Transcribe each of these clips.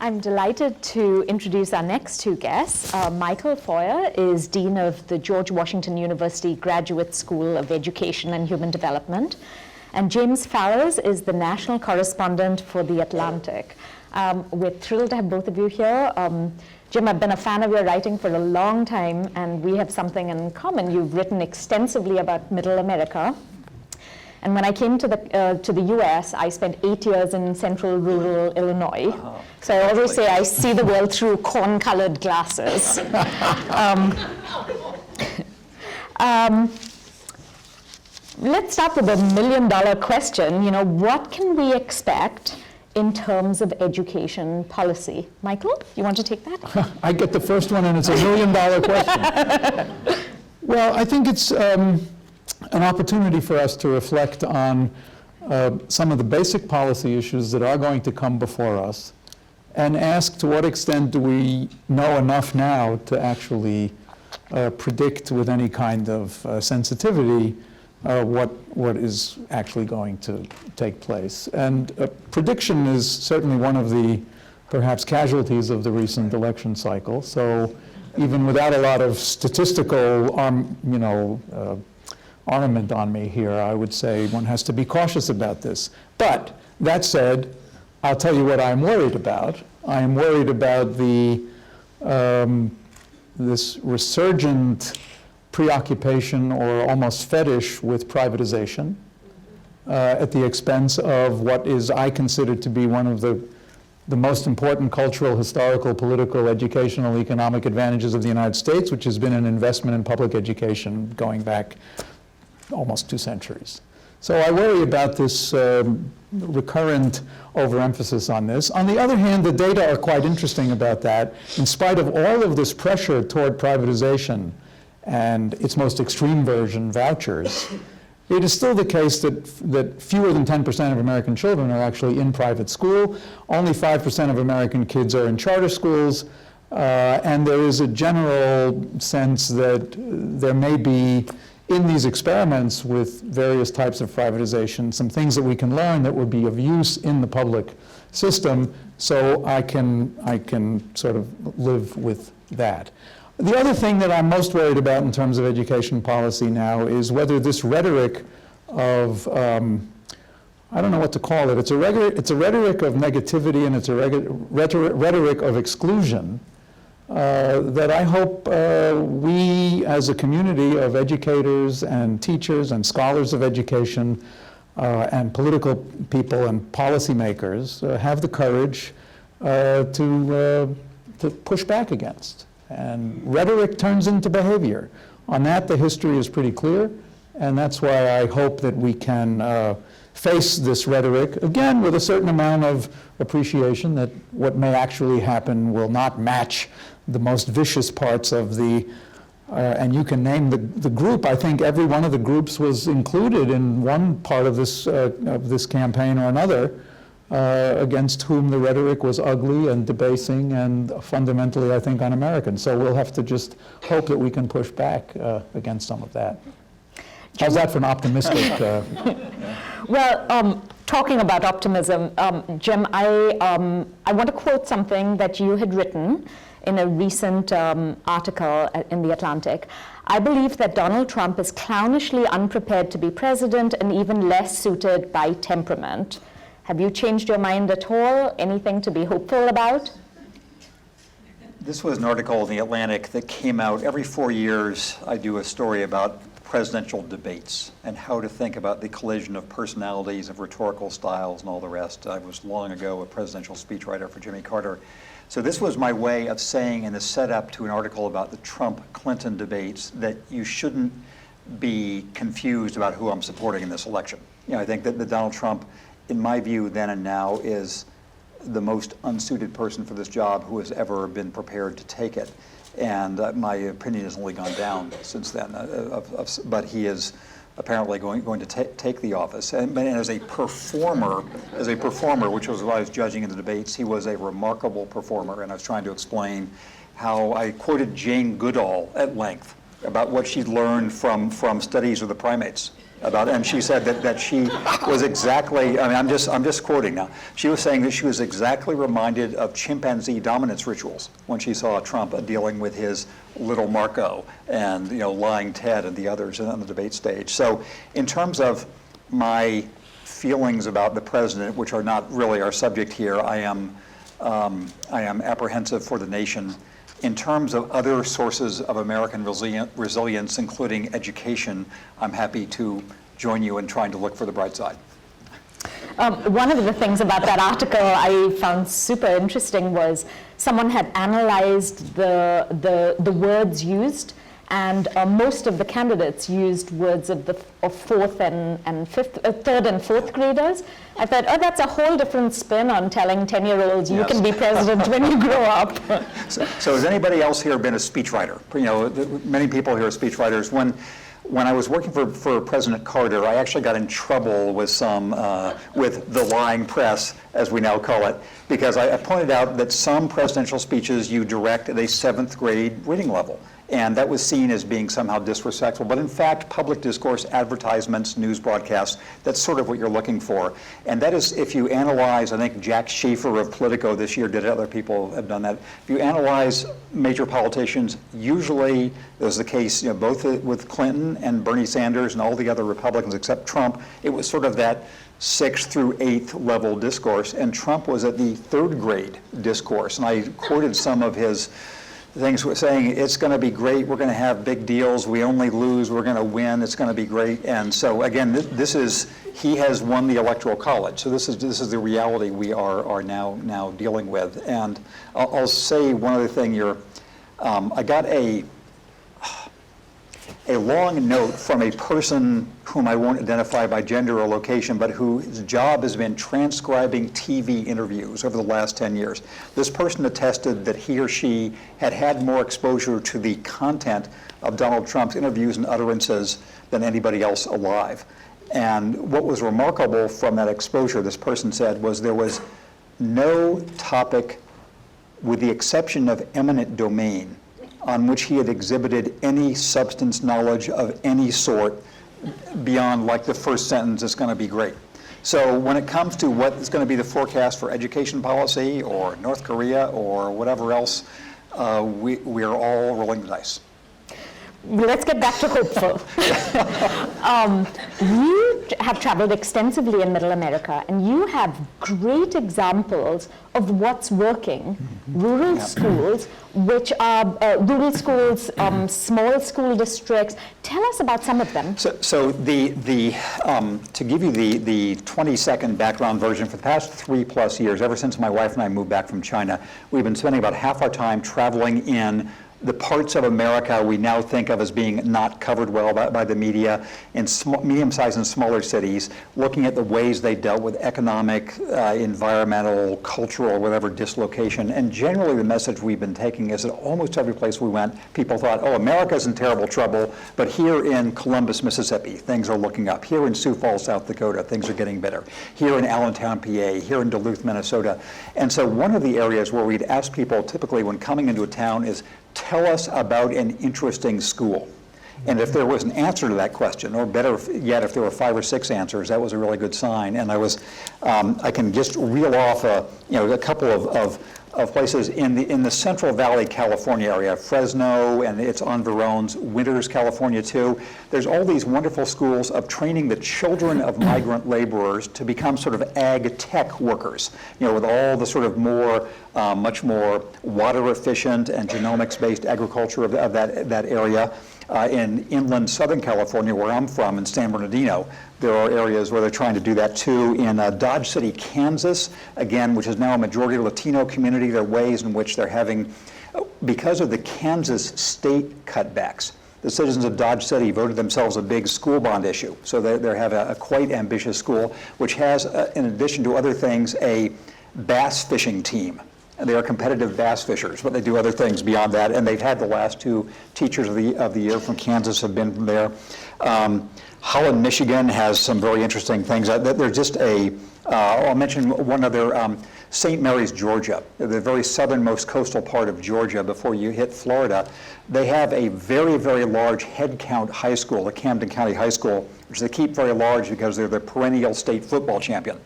I'm delighted to introduce our next two guests. Michael Feuer is Dean of the George Washington University Graduate School of Education and Human Development. And James Fallows is the national correspondent for The Atlantic. We're thrilled to have both of you here. Jim, I've been a fan of your writing for a long time, and we have something in common. You've written extensively about Middle America. And when I came to the US, I spent 8 years in central rural Illinois. So I always say I see the world through corn-colored glasses. Let's start with the million-dollar question. You know, what can we expect in terms of education policy? Michael, you want to take that? I get the first one, and it's a million-dollar question. Well, I think it's an opportunity for us to reflect on some of the basic policy issues that are going to come before us and ask to what extent do we know enough now to actually predict with any kind of sensitivity what is actually going to take place. And prediction is certainly one of the perhaps casualties of the recent election cycle. So even without a lot of statistical armament on me here, I would say one has to be cautious about this. But that said, I'll tell you what I'm worried about. I am worried about this resurgent preoccupation or almost fetish with privatization at the expense of what is, I consider to be one of the most important cultural, historical, political, educational, economic advantages of the United States, which has been an investment in public education going back almost 2 centuries. So I worry about this recurrent overemphasis on this. On the other hand, the data are quite interesting about that. In spite of all of this pressure toward privatization and its most extreme version, vouchers, it is still the case that fewer than 10% of American children are actually in private school. Only 5% of American kids are in charter schools. And there is a general sense that there may be, in these experiments with various types of privatization, some things that we can learn that would be of use in the public system, so I can sort of live with that. The other thing that I'm most worried about in terms of education policy now is whether this rhetoric of, I don't know what to call it, it's a rhetoric of negativity, and it's a rhetoric of exclusion, that I hope we as a community of educators and teachers and scholars of education and political people and policymakers have the courage to push back against. And rhetoric turns into behavior. On that, the history is pretty clear, and that's why I hope that we can face this rhetoric, again, with a certain amount of appreciation that what may actually happen will not match the most vicious parts of the, and you can name the group. I think every one of the groups was included in one part of this campaign or another, against whom the rhetoric was ugly and debasing and fundamentally, I think, un-American. So we'll have to just hope that we can push back against some of that. How's that for an optimistic? Well, talking about optimism, Jim, I want to quote something that you had written in a recent article in The Atlantic. I believe that Donald Trump is clownishly unprepared to be president and even less suited by temperament. Have you changed your mind at all? Anything to be hopeful about? This was an article in The Atlantic that came out every 4 years. I do a story about presidential debates and how to think about the collision of personalities, of rhetorical styles, and all the rest. I was long ago a presidential speechwriter for Jimmy Carter. So this was my way of saying in the setup to an article about the Trump-Clinton debates that you shouldn't be confused about who I'm supporting in this election. You know, I think that Donald Trump, in my view, then and now, is the most unsuited person for this job who has ever been prepared to take it. And my opinion has only gone down since then. But he is apparently going to take the office. And as a performer, which was what I was judging in the debates, he was a remarkable performer. And I was trying to explain how I quoted Jane Goodall at length about what she'd learned from studies of the primates. and she said that she was exactly, I mean, I'm just quoting now. She was saying that she was exactly reminded of chimpanzee dominance rituals when she saw Trump dealing with his little Marco and, lying Ted and the others on the debate stage. So in terms of my feelings about the president, which are not really our subject here, I am apprehensive for the nation. In terms of other sources of American resilience, including education, I'm happy to join you in trying to look for the bright side. One of the things about that article I found super interesting was someone had analyzed the words used, and most of the candidates used words of third and fourth graders. I thought, oh, that's a whole different spin on telling 10-year-olds you can be president when you grow up. So has anybody else here been a speechwriter? Many people here are speechwriters. When I was working for President Carter, I actually got in trouble with with the lying press, as we now call it, because I pointed out that some presidential speeches you direct at a 7th grade reading level. And that was seen as being somehow disrespectful. But in fact, public discourse, advertisements, news broadcasts, that's sort of what you're looking for. And that is, if you analyze, I think Jack Schaefer of Politico this year did it, other people have done that. If you analyze major politicians, usually, it was the case both with Clinton and Bernie Sanders and all the other Republicans except Trump, it was sort of that 6th through 8th level discourse. And Trump was at the 3rd grade discourse. And I quoted some of his things saying, it's going to be great, we're going to have big deals, we only lose, we're going to win, it's going to be great. And so again, he has won the Electoral College. So this is the reality we are now dealing with. And I'll say one other thing. I got a long note from a person whom I won't identify by gender or location, but whose job has been transcribing TV interviews over the last 10 years. This person attested that he or she had more exposure to the content of Donald Trump's interviews and utterances than anybody else alive. And what was remarkable from that exposure, this person said, was there was no topic, with the exception of eminent domain, on which he had exhibited any substance knowledge of any sort beyond like the first sentence, it's going to be great. So when it comes to what is going to be the forecast for education policy or North Korea or whatever else, we are all rolling the dice. Let's get back to hopeful. You have traveled extensively in Middle America, and you have great examples of what's working. Rural schools, which are small school districts. Tell us about some of them. So to give you the 20-second background version, for the past 3+ years, ever since my wife and I moved back from China, we've been spending about half our time traveling in the parts of America we now think of as being not covered well by the media, in medium-sized and smaller cities, looking at the ways they dealt with economic, environmental, cultural, whatever dislocation. And generally the message we've been taking is that almost every place we went, people thought, oh, America's in terrible trouble, but here in Columbus, Mississippi, things are looking up. Here in Sioux Falls, South Dakota, things are getting better. Here in Allentown, PA, here in Duluth, Minnesota. And so one of the areas where we'd ask people typically when coming into a town is, tell us about an interesting school. And if there was an answer to that question, or better yet, if there were 5 or 6 answers, that was a really good sign. And I can just reel off a couple of places in the Central Valley, California area, Fresno and its environs, Winters, California too. There's all these wonderful schools of training the children of migrant laborers to become sort of ag tech workers, with all the sort of much more water efficient and genomics-based agriculture of that area. In inland Southern California, where I'm from, in San Bernardino, there are areas where they're trying to do that too. In Dodge City, Kansas, again, which is now a majority Latino community, there are ways in which they're having, because of the Kansas state cutbacks, the citizens of Dodge City voted themselves a big school bond issue. So they have a quite ambitious school, which has, in addition to other things, a bass fishing team. They are competitive bass fishers, but they do other things beyond that. And they've had the last 2 teachers of the year from Kansas have been from there. Holland, Michigan has some very interesting things. They're just I'll mention one other, St. Mary's, Georgia, the very southernmost coastal part of Georgia before you hit Florida. They have a very, very large head count high school, the Camden County High School, which they keep very large because they're the perennial state football champion.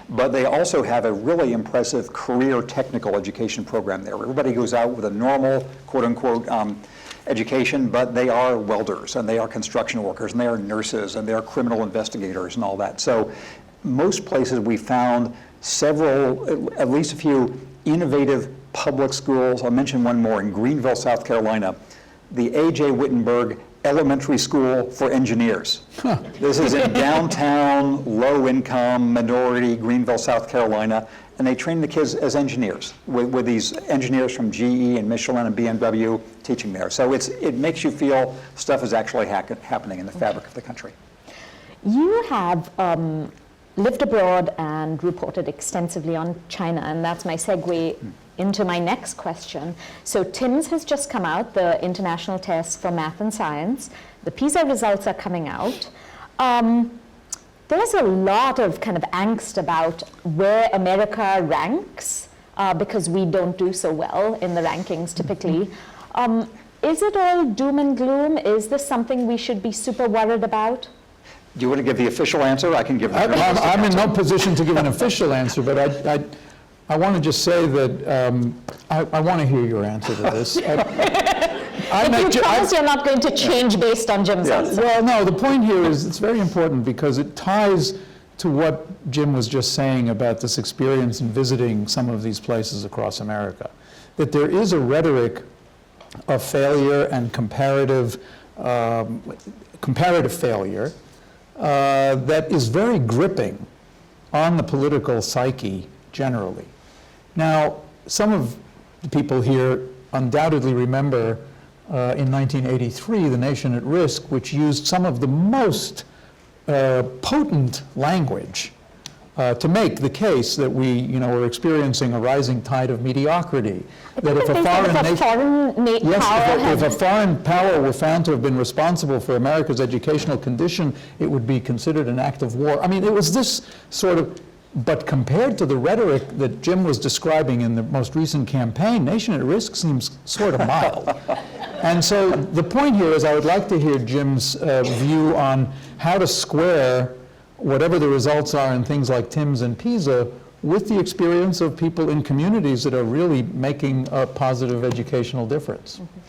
But they also have a really impressive career technical education program there. Everybody goes out with a normal, quote unquote, education, but they are welders, and they are construction workers, and they are nurses, and they are criminal investigators and all that. So most places we found several, at least a few innovative public schools. I'll mention one more in Greenville, South Carolina, the A.J. Wittenberg Elementary School for Engineers. Huh. This is in downtown, low-income, minority Greenville, South Carolina, and they train the kids as engineers with these engineers from GE and Michelin and BMW teaching there. So it makes you feel stuff is actually happening in the fabric of the country. You have lived abroad and reported extensively on China, and that's my segue into my next question. So TIMSS has just come out, the International Test for Math and Science. The PISA results are coming out. There's a lot of kind of angst about where America ranks because we don't do so well in the rankings typically. Is it all doom and gloom? Is this something we should be super worried about? Do you want to give the official answer? I can give the I'm in no position to give an official answer, but I want to just say that I want to hear your answer to this. If you promise you're not going to change based on Jim's answer. Well, no, the point here is it's very important because it ties to what Jim was just saying about this experience in visiting some of these places across America, that there is a rhetoric of failure and comparative failure that is very gripping on the political psyche generally. Now, some of the people here undoubtedly remember in 1983, The Nation at Risk, which used some of the most potent language to make the case that we, were experiencing a rising tide of mediocrity. That if a foreign power were found to have been responsible for America's educational condition, it would be considered an act of war. I mean, it was this sort of. But compared to the rhetoric that Jim was describing in the most recent campaign, Nation at Risk seems sort of mild. And so the point here is I would like to hear Jim's view on how to square whatever the results are in things like TIMSS and PISA with the experience of people in communities that are really making a positive educational difference. Mm-hmm.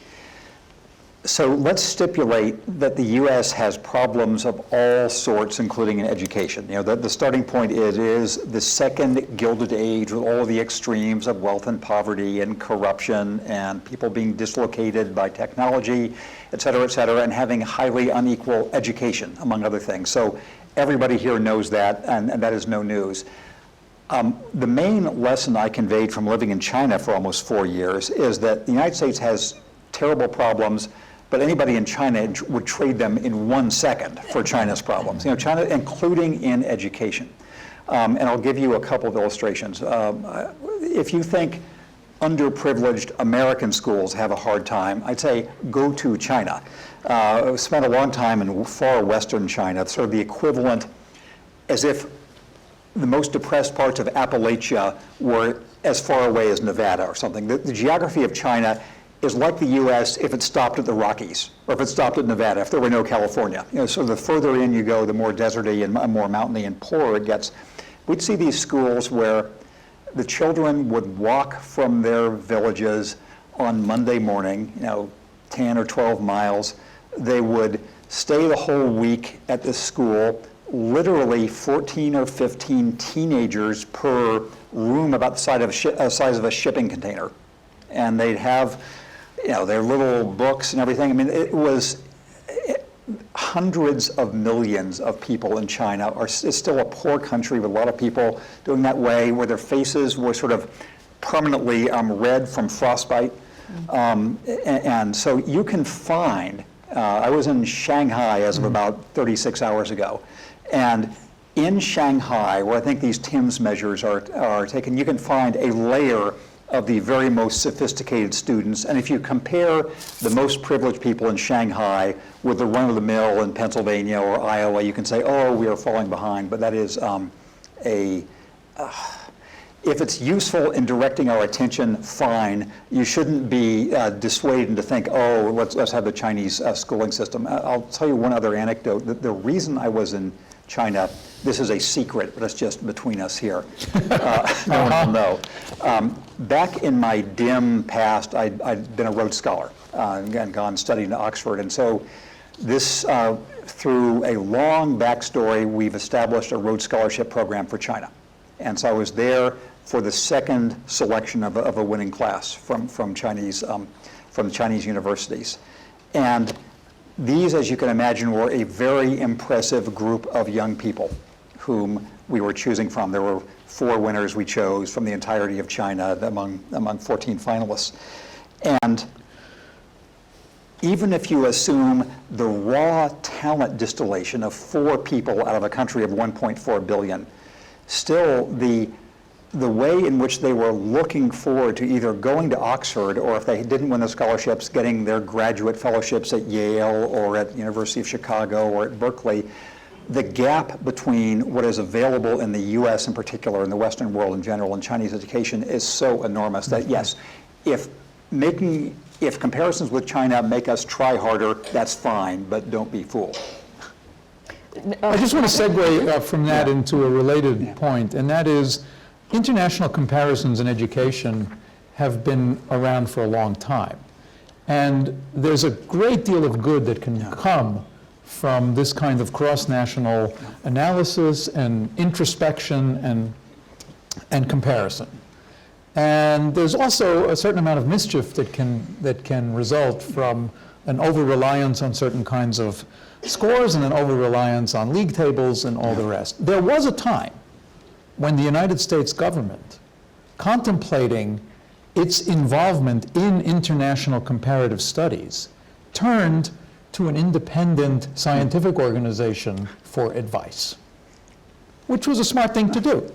So let's stipulate that the U.S. has problems of all sorts, including in education. The starting point is the second Gilded Age with all of the extremes of wealth and poverty and corruption and people being dislocated by technology, et cetera, and having highly unequal education, among other things. So everybody here knows that, and that is no news. The main lesson I conveyed from living in China for almost 4 years is that the United States has terrible problems, but anybody in China would trade them in 1 second for China's problems. China, including in education. And I'll give you a couple of illustrations. If you think underprivileged American schools have a hard time, I'd say go to China. I spent a long time in far western China, sort of the equivalent as if the most depressed parts of Appalachia were as far away as Nevada or something. The geography of China is like the U.S. if it stopped at the Rockies, or if it stopped at Nevada, if there were no California. So the further in you go, the more deserty and more mountainy and poorer it gets. We'd see these schools where the children would walk from their villages on Monday morning, 10 or 12 miles. They would stay the whole week at this school, literally 14 or 15 teenagers per room about the size of a shipping container. And they'd have their little books and everything. I mean, it was hundreds of millions of people in China. It's still a poor country with a lot of people doing that way, where their faces were sort of permanently red from frostbite. And so you can find, I was in Shanghai as of about 36 hours ago, and in Shanghai, where I think these TIMSS measures are taken, you can find a layer of the very most sophisticated students. And if you compare the most privileged people in Shanghai with the run-of-the-mill in Pennsylvania or Iowa, you can say, oh, we are falling behind. But that is if it's useful in directing our attention, fine. You shouldn't be dissuaded into think, oh, let's have the Chinese schooling system. I'll tell you one other anecdote. The reason I was in China, this is a secret, but it's just between us here. No one will know. Back in my dim past, I'd been a Rhodes Scholar and gone studying to Oxford. And so this, through a long backstory, we've established a Rhodes Scholarship program for China. And so I was there for the second selection of a winning class from Chinese universities. And these, as you can imagine, were a very impressive group of young people whom we were choosing from. There were 4 winners we chose from the entirety of China among 14 finalists. And even if you assume the raw talent distillation of 4 people out of a country of 1.4 billion, still the way in which they were looking forward to either going to Oxford, or if they didn't win the scholarships, getting their graduate fellowships at Yale or at the University of Chicago or at Berkeley, the gap between what is available in the US in particular, in the Western world in general, and Chinese education is so enormous that yes, if comparisons with China make us try harder, that's fine, but don't be fooled. I just want to segue from that into a related point, and that is international comparisons in education have been around for a long time. And there's a great deal of good that can come from this kind of cross-national analysis and introspection and comparison. And there's also a certain amount of mischief that can result from an over-reliance on certain kinds of scores and an over-reliance on league tables and all the rest. There was a time when the United States government, contemplating its involvement in international comparative studies, turned to an independent scientific organization for advice, which was a smart thing to do.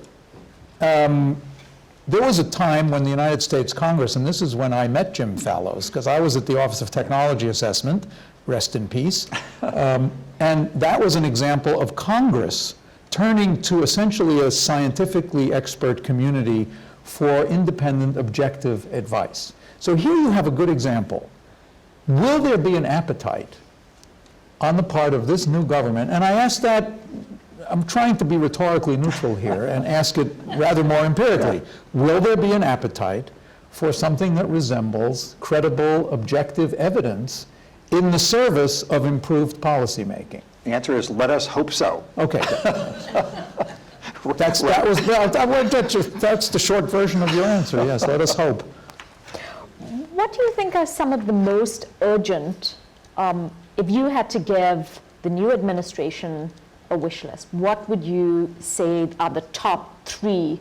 There was a time when the United States Congress, and this is when I met Jim Fallows, because I was at the Office of Technology Assessment, rest in peace, and that was an example of Congress turning to essentially a scientifically expert community for independent, objective advice. So here you have a good example. Will there be an appetite on the part of this new government? And I ask that, I'm trying to be rhetorically neutral here and ask it rather more empirically. Will there be an appetite for something that resembles credible, objective evidence in the service of improved policymaking? The answer is, let us hope so. Okay. That's the short version of your answer, yes, let us hope. What do you think are some of the most urgent, if you had to give the new administration a wish list, what would you say are the top 3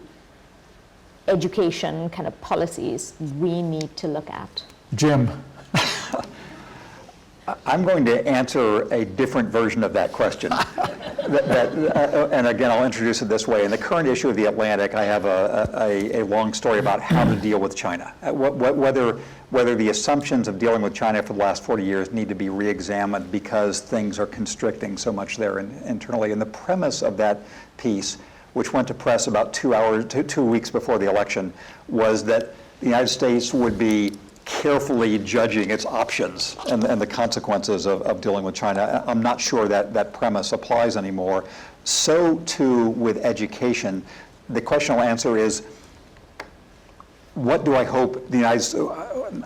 education kind of policies we need to look at? Jim. I'm going to answer a different version of that question. And again, I'll introduce it this way. In the current issue of The Atlantic, I have a long story about how to deal with China, whether the assumptions of dealing with China for the last 40 years need to be re-examined because things are constricting so much there internally. And the premise of that piece, which went to press about 2 weeks before the election, was that the United States would be carefully judging its options and the consequences of dealing with China. I'm not sure that premise applies anymore. So too with education. The question I'll answer is, what do I hope the United States,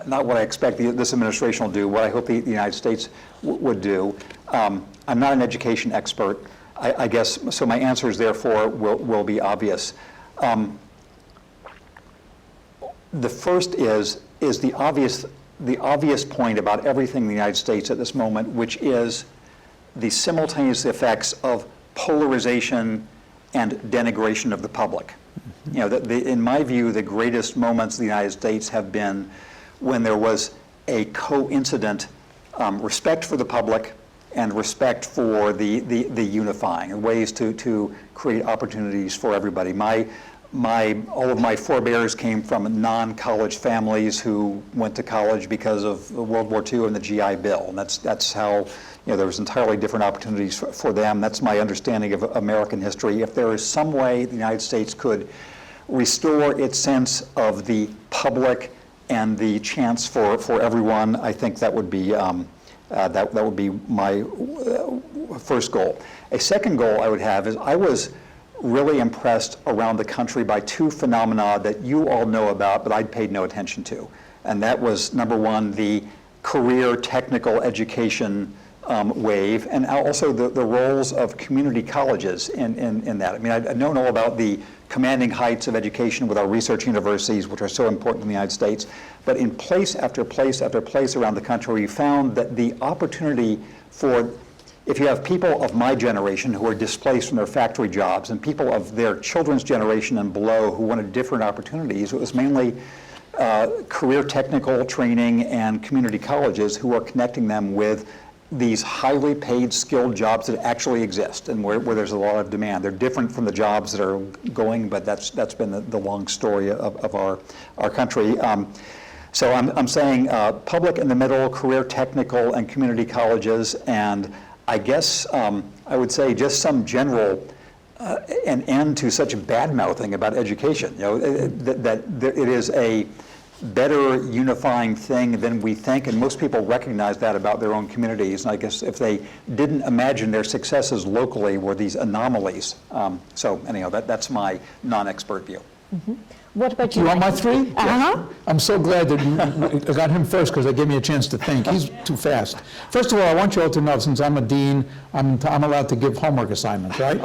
not what I expect this administration will do, what I hope the United States would do. I'm not an education expert, I guess, so my answers therefore will be obvious. The first is the obvious point about everything in the United States at this moment, which is the simultaneous effects of polarization and denigration of the public. You know, in my view, the greatest moments of the United States have been when there was a coincident respect for the public and respect for the unifying, and ways to create opportunities for everybody. All of my forebears came from non-college families who went to college because of World War II and the GI Bill, and that's how, there was entirely different opportunities for them. That's my understanding of American history. If there is some way the United States could restore its sense of the public and the chance for everyone. I think that would be that would be my first goal. A second goal I would have is I was really impressed around the country by two phenomena that you all know about, but I'd paid no attention to. And that was, number one, the career technical education wave, and also the roles of community colleges in that. I mean, I've known all about the commanding heights of education with our research universities, which are so important in the United States, but in place after place after place around the country, we found that the opportunity for, if you have people of my generation who are displaced from their factory jobs and people of their children's generation and below who wanted different opportunities, it was mainly career technical training and community colleges who are connecting them with these highly paid, skilled jobs that actually exist and where there's a lot of demand. They're different from the jobs that are going, but that's been the long story of our country. So I'm saying public in the middle, career technical and community colleges, and I guess I would say just some general an end to such bad-mouthing about education. You know, that it is a better unifying thing than we think, and most people recognize that about their own communities. And I guess if they didn't imagine their successes locally were these anomalies. So anyhow, that's my non-expert view. Mm-hmm. What about you? You want my three? Uh-huh. I'm so glad that you got him first because that gave me a chance to think. He's too fast. First of all, I want you all to know, since I'm a dean, I'm allowed to give homework assignments, right?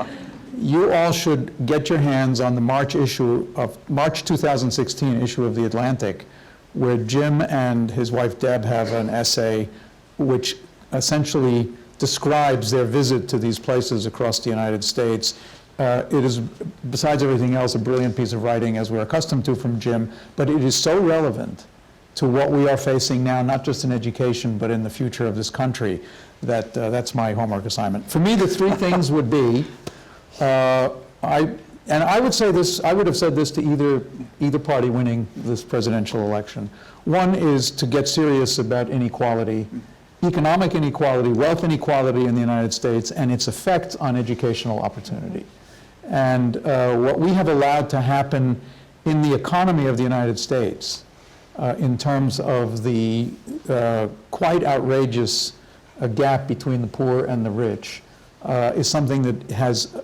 You all should get your hands on the March 2016 issue of The Atlantic, where Jim and his wife Deb have an essay which essentially describes their visit to these places across the United States. It is, besides everything else, a brilliant piece of writing, as we're accustomed to from Jim, but it is so relevant to what we are facing now, not just in education, but in the future of this country, that that's my homework assignment. For me, the three things would be, I would say this, I would have said this to either party winning this presidential election. One is to get serious about inequality, economic inequality, wealth inequality in the United States, and its effect on educational opportunity. And what we have allowed to happen in the economy of the United States in terms of the quite outrageous gap between the poor and the rich is something that has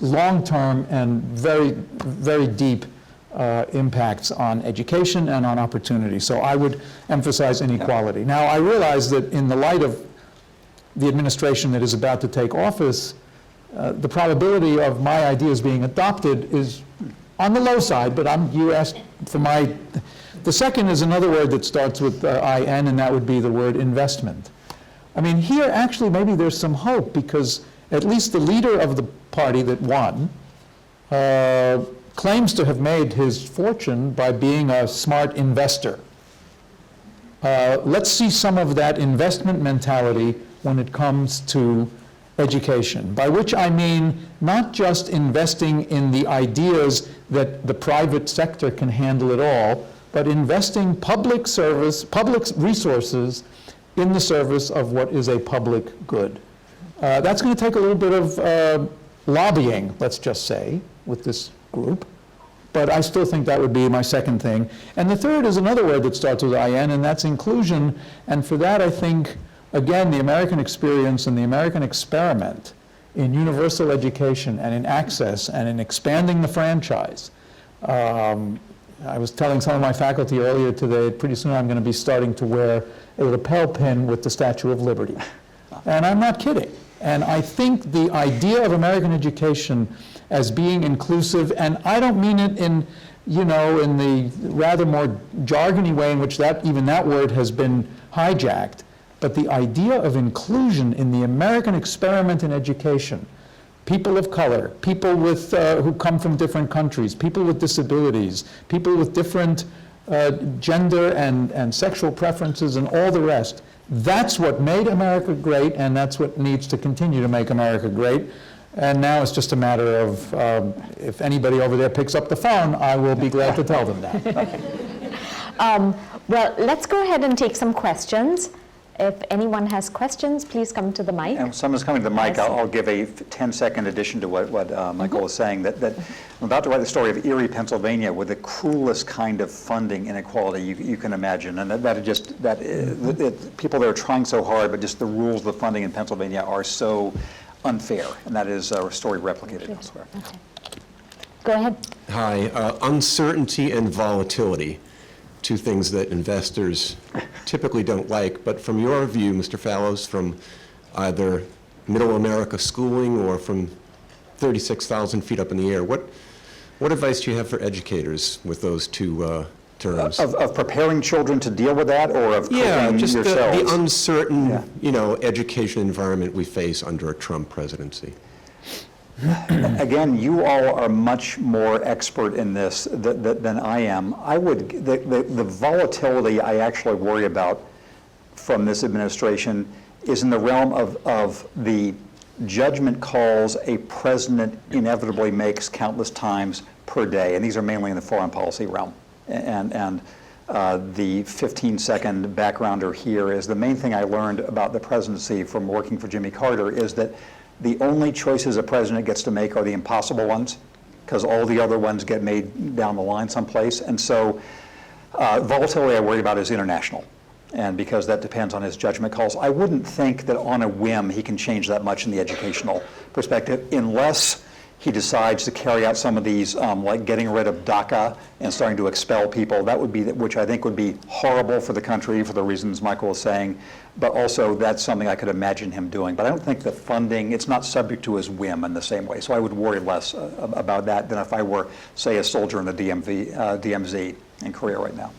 long-term and very, very deep impacts on education and on opportunity. So I would emphasize inequality. Now, I realize that in the light of the administration that is about to take office, the probability of my ideas being adopted is on the low side, but you asked for my... The second is another word that starts with IN, and that would be the word investment. I mean, here actually maybe there's some hope, because at least the leader of the party that won claims to have made his fortune by being a smart investor. Let's see some of that investment mentality when it comes to education, by which I mean not just investing in the ideas that the private sector can handle it all, but investing public resources in the service of what is a public good. That's going to take a little bit of lobbying, let's just say, with this group. But I still think that would be my second thing. And the third is another word that starts with IN, and that's inclusion. And for that, I think, again, the American experience and the American experiment in universal education and in access and in expanding the franchise. I was telling some of my faculty earlier today, pretty soon I'm going to be starting to wear a lapel pin with the Statue of Liberty. And I'm not kidding. And I think the idea of American education as being inclusive, and I don't mean it in, you know, in the rather more jargony way in which even that word has been hijacked, but the idea of inclusion in the American experiment in education, people of color, people with, who come from different countries, people with disabilities, people with different gender and sexual preferences and all the rest, that's what made America great, and that's what needs to continue to make America great. And now it's just a matter of, if anybody over there picks up the phone, I will be glad to tell them that. Well, let's go ahead and take some questions. If anyone has questions, please come to the mic. And someone's coming to the mic, Yes. I'll give a 10-second addition to what Michael was saying, that I'm about to write the story of Erie, Pennsylvania, with the cruelest kind of funding inequality you can imagine. And people there are trying so hard, but just the rules of the funding in Pennsylvania are so unfair. And that is a story replicated elsewhere. Okay. Go ahead. Hi. Uncertainty and volatility, two things that investors typically don't like. But from your view, Mr. Fallows, from either middle America schooling or from 36,000 feet up in the air, what advice do you have for educators with those two terms? Of preparing children to deal with that, or of coping just yourselves? the uncertain, education environment we face under a Trump presidency. Again, you all are much more expert in this than I am. The volatility I actually worry about from this administration is in the realm of the judgment calls a president inevitably makes countless times per day, and these are mainly in the foreign policy realm. And the 15-second backgrounder here is the main thing I learned about the presidency from working for Jimmy Carter is that the only choices a president gets to make are the impossible ones, because all the other ones get made down the line someplace. And so volatility I worry about is international. And because that depends on his judgment calls, I wouldn't think that on a whim he can change that much in the educational perspective, unless he decides to carry out some of these, like getting rid of DACA and starting to expel people. That would be, which I think would be horrible for the country for the reasons Michael was saying, but also that's something I could imagine him doing. But I don't think the funding, it's not subject to his whim in the same way. So I would worry less about that than if I were, say, a soldier in the DMZ in Korea right now.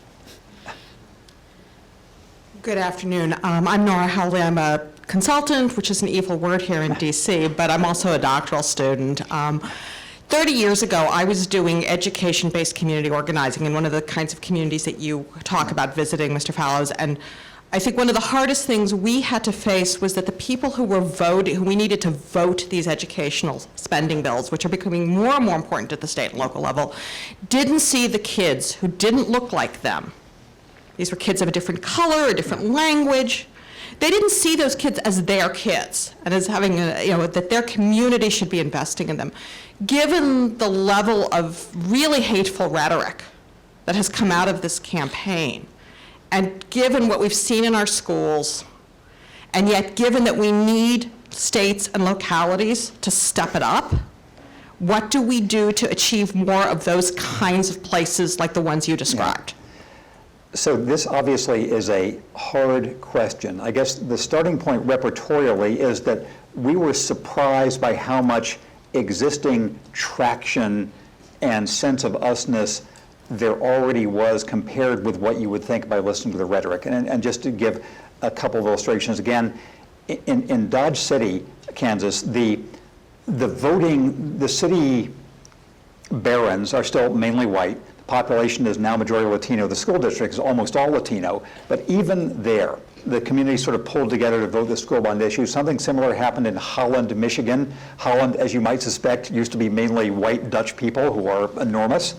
Good afternoon. I'm Nora Howley. I'm a consultant, which is an evil word here in DC, but I'm also a doctoral student. 30 years ago, I was doing education-based community organizing in one of the kinds of communities that you talk about visiting, Mr. Fallows. And I think one of the hardest things we had to face was that the people who were voting, who we needed to vote these educational spending bills, which are becoming more and more important at the state and local level, didn't see the kids who didn't look like them. These were kids of a different color, a different language. They didn't see those kids as their kids and as having, that their community should be investing in them. Given the level of really hateful rhetoric that has come out of this campaign, and given what we've seen in our schools, and yet given that we need states and localities to step it up, what do we do to achieve more of those kinds of places like the ones you described? Yeah. So this obviously is a hard question. I guess the starting point repertorially is that we were surprised by how much existing traction and sense of usness there already was compared with what you would think by listening to the rhetoric. And just to give a couple of illustrations, again, in Dodge City, Kansas, the city barons are still mainly white. Population is now majority Latino. The school district is almost all Latino. But even there, the community sort of pulled together to vote the school bond issue. Something similar happened in Holland, Michigan. Holland, as you might suspect, used to be mainly white Dutch people who are enormous.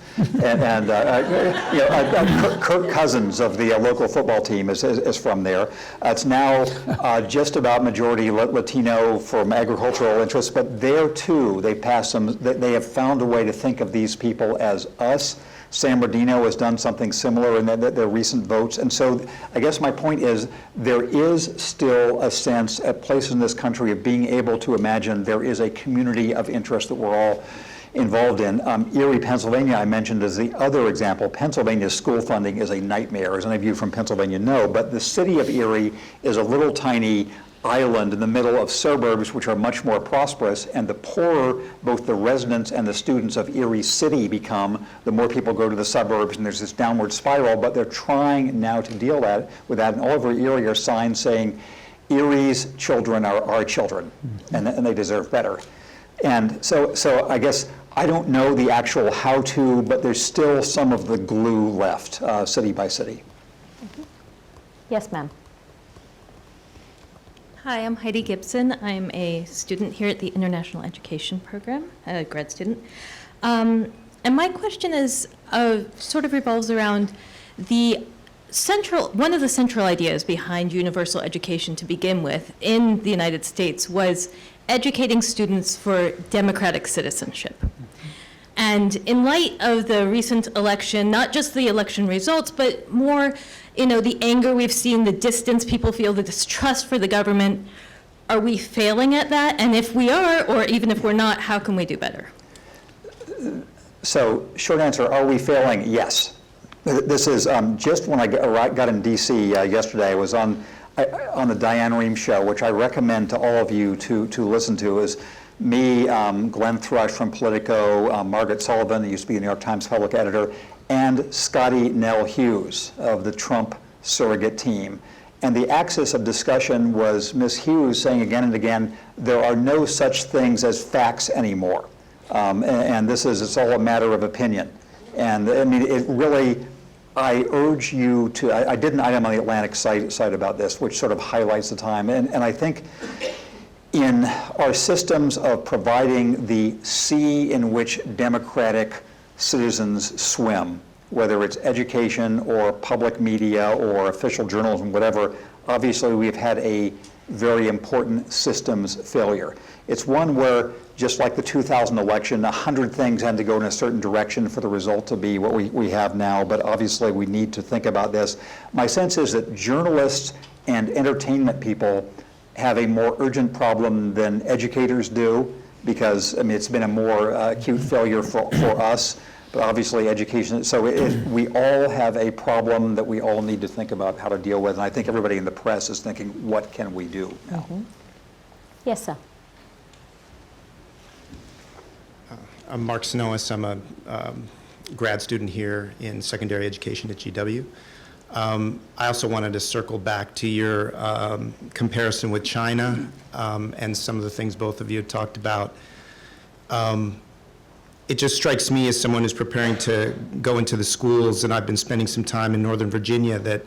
Kirk Cousins of the local football team is from there. It's now just about majority Latino from agricultural interests. But there too, they have found a way to think of these people as us. San Bernardino has done something similar in their recent votes. And so I guess my point is there is still a sense at places in this country of being able to imagine there is a community of interest that we're all involved in. Erie, Pennsylvania, I mentioned as the other example. Pennsylvania's school funding is a nightmare, as any of you from Pennsylvania know, but the city of Erie is a little tiny island in the middle of suburbs which are much more prosperous, and the poorer both the residents and the students of Erie City become, the more people go to the suburbs, and there's this downward spiral. But they're trying now to deal with that, and all over Erie are signs saying Erie's children are our children, and they deserve better. And so I guess I don't know the actual how-to, but there's still some of the glue left, city by city. Yes, ma'am. Hi, I'm Heidi Gibson. I'm a student here at the International Education Program, a grad student. And my question is sort of revolves around the one of the central ideas behind universal education to begin with in the United States was educating students for democratic citizenship. And in light of the recent election, not just the election results, but more, the anger we've seen, the distance people feel, the distrust for the government, are we failing at that? And if we are, or even if we're not, how can we do better? So, short answer, are we failing? Yes. This is just when I got in D.C. Yesterday, I was on the Diane Rehm show, which I recommend to all of you to listen to. Is me, Glenn Thrush from Politico, Margaret Sullivan, who used to be the New York Times public editor, and Scotty Nell Hughes of the Trump surrogate team. And the axis of discussion was Ms. Hughes saying again and again, there are no such things as facts anymore. And it's all a matter of opinion. And I mean, it really, I urge you to, I did an item on the Atlantic site about this, which sort of highlights the time. And I think in our systems of providing the sea in which democratic citizens swim, whether it's education or public media or official journalism, whatever, obviously we've had a very important systems failure. It's one where, just like the 2000 election, 100 things had to go in a certain direction for the result to be what we have now, but obviously we need to think about this. My sense is that journalists and entertainment people have a more urgent problem than educators do, because, I mean, it's been a more acute failure for us, but obviously education, so we all have a problem that we all need to think about how to deal with, and I think everybody in the press is thinking, what can we do now? Mm-hmm. Yes, sir. I'm Mark Snois. I'm a grad student here in secondary education at GW. I also wanted to circle back to your comparison with China and some of the things both of you had talked about. It just strikes me as someone who's preparing to go into the schools, and I've been spending some time in Northern Virginia, that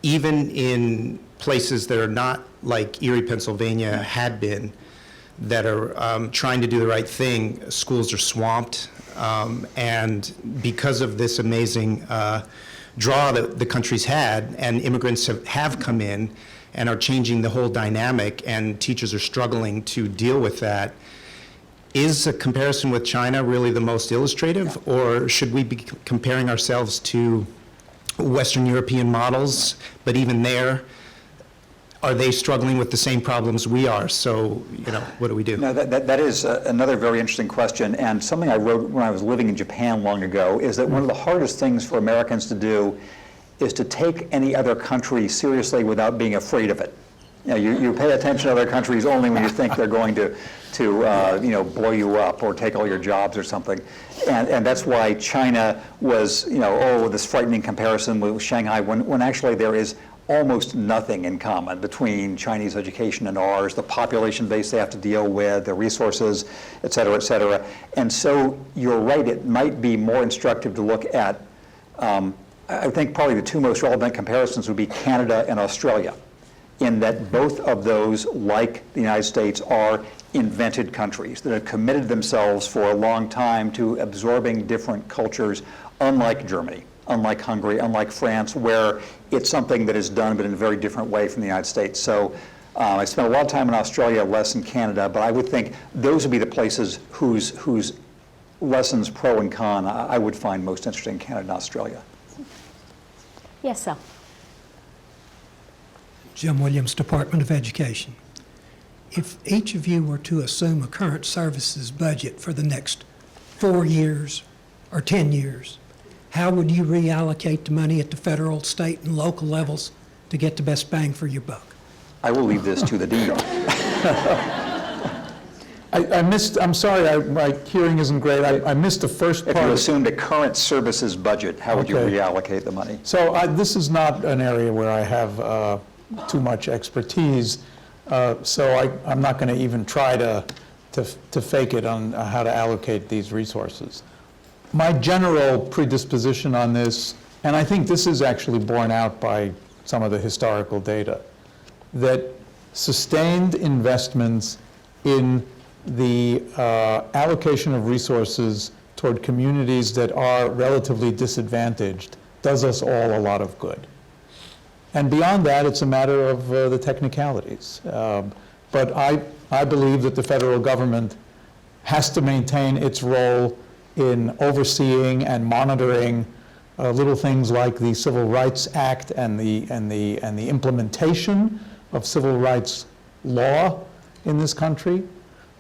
even in places that are not like Erie, Pennsylvania had been, that are trying to do the right thing, schools are swamped. And because of this amazing draw that the country's had, and immigrants have come in and are changing the whole dynamic, and teachers are struggling to deal with that, is a comparison with China really the most illustrative, or should we be comparing ourselves to Western European models? But even there, are they struggling with the same problems we are? So, what do we do? No, that is another very interesting question, and something I wrote when I was living in Japan long ago is that one of the hardest things for Americans to do is to take any other country seriously without being afraid of it. You pay attention to other countries only when you think they're going to blow you up or take all your jobs or something. And that's why China was, this frightening comparison with Shanghai, when actually there is almost nothing in common between Chinese education and ours, the population base they have to deal with, the resources, et cetera, et cetera. And so you're right, it might be more instructive to look at, I think probably the two most relevant comparisons would be Canada and Australia, in that both of those, like the United States, are invented countries that have committed themselves for a long time to absorbing different cultures, unlike Germany, unlike Hungary, unlike France, where it's something that is done but in a very different way from the United States. So I spent a lot of time in Australia, less in Canada, but I would think those would be the places whose lessons, pro and con, I would find most interesting in Canada and Australia. Yes, sir. Jim Williams, Department of Education. If each of you were to assume a current services budget for the next 4 years or 10 years, how would you reallocate the money at the federal, state, and local levels to get the best bang for your buck? I will leave this to the dean. I'm sorry, my hearing isn't great. I missed the first part. If you assumed a current services budget, how would you Okay. reallocate the money? So this is not an area where I have too much expertise, so I'm not going to even try to fake it on how to allocate these resources. My general predisposition on this, and I think this is actually borne out by some of the historical data, that sustained investments in the allocation of resources toward communities that are relatively disadvantaged does us all a lot of good. And beyond that, it's a matter of the technicalities. But I believe that the federal government has to maintain its role in overseeing and monitoring little things like the Civil Rights Act and the implementation of civil rights law in this country.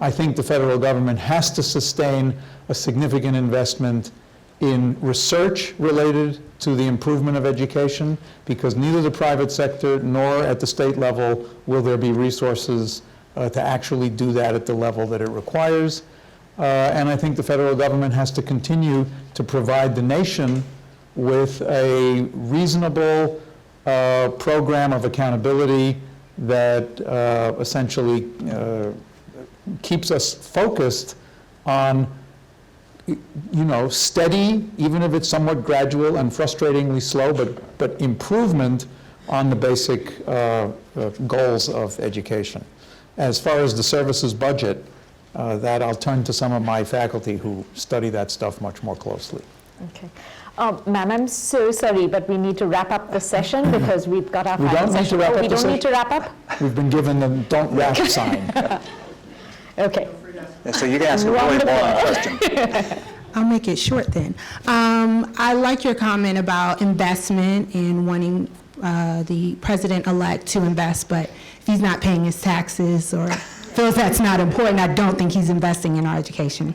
I think the federal government has to sustain a significant investment in research related to the improvement of education, because neither the private sector nor at the state level will there be resources to actually do that at the level that it requires. And I think the federal government has to continue to provide the nation with a reasonable program of accountability that essentially keeps us focused on, steady, even if it's somewhat gradual and frustratingly slow, but improvement on the basic goals of education. As far as the services budget, that I'll turn to some of my faculty who study that stuff much more closely. Okay. Ma'am, I'm so sorry, but we need to wrap up the session because we've got our final session. We don't need to wrap up? We've been given the don't wrap sign. Okay. Yeah, so you can ask a really boring question. I'll make it short then. I like your comment about investment and wanting the president-elect to invest, but if he's not paying his taxes or feels that's not important, I don't think he's investing in our education.